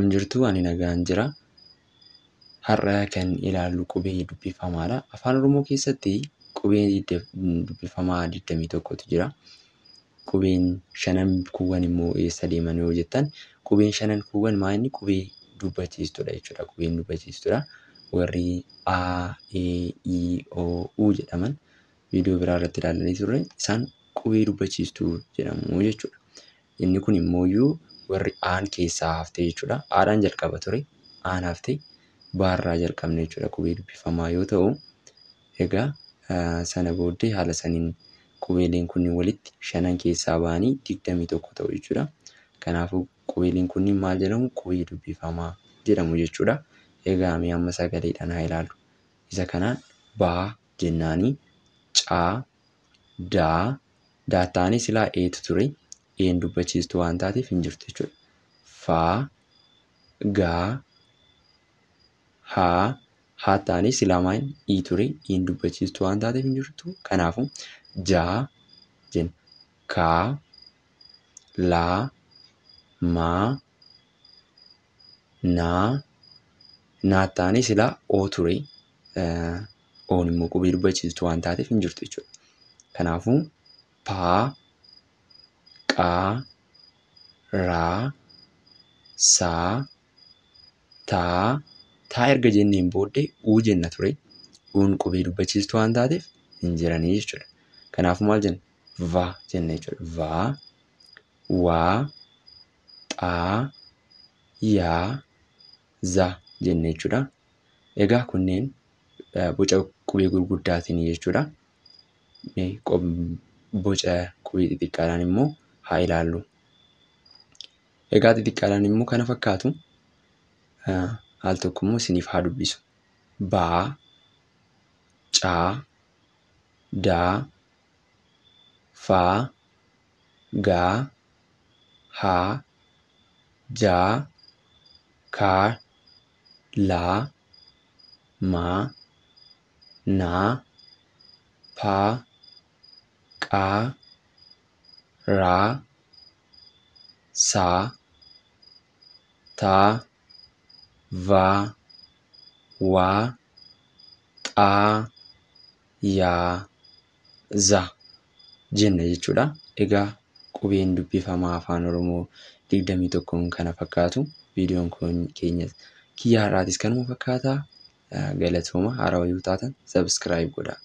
Jirtu ani nagaan jira. Har'a kan ilaallu qubee dubbifamaadha. Afaan Oromoo keessatti qubee dubbifamaa 21tu jira. Qubeen shanan kuuwwan immoo eessa deeman yoo jettan, qubeen shanan kuuwwan maal qubee dubbachiistudha jechuudha. Qubeen dubbachiistudha. Warri A, E, I, O, U jedhaman viidiyoo biraa irratti ilaalanii turre isaan qubee dubbachiistuu jedhamu jechuudha. Inni kun immoo warri Aan keessaa haftee jechuudha. Aadhaan jalqaba ture. Aan haftee baarraa jalqabne jechuudha qubee dubbifamaa yoo ta'u, egaa sana booddee haala saniin qubeeleen kunniin walitti shanan keessaa ba'anii 21 ta'u jechuudha. Kanaafuu qubeeleen kunniin maal jedhamu? Qubee dubbifamaa jedhamu jechuudha. Egaa mee amma sagaleedhaan haa ilaallu. Isa kanaan baa jennaanii, caa, daa, daattaanii silaa eetu ture. Een dubbachiistuu waan taateef hin jirtu jechuudha. Faa, gaa, haa, haattaanii silaa maal ii ture. Een dubbachiistuu waan taateef hin jirtu. Kanaafuu jaa jenna. Kaa, laa, maa, naa, naattaanii silaa oo ture. Oon immoo qubee dubbachiistuu waan taateef hin jirtu jechuudha. Kanaafuu paa, qaa, raa, saa, taa, taa erga jenneen booddee uu jenna ture. Uun qubee dubbachiistuu waan taateef hin jiranii jechuudha. Kanaafuu maal jenna? Va jenna jechuudha. Va, waa, xaa, yaa, za jenna jechuudha. Egaa kunneen boca qubee gurguddaatiin jechuudha. Boca qubee xixiqqaadhaan immoo haa ilaallu. Egaa xixiqqaadhaan immoo kana fakkaatu. Al tokko immoo isiniif haa dubbisu. Baa, caa, daa, faa, gaa, haa, jaa, kaa, laa, maa, naa, paa, qaa, raa, saa, taa, vaa, waa, xaa, yaa, za jenna jechuudha. Egaa qubeen dubbifamaa afaan Oromoo 21 kana fakkaatu. Viidiyoon kun kiyya har'aatis kanuma fakkaata. Galatooma. Haarawaa yoo taatan subscribe godhaa.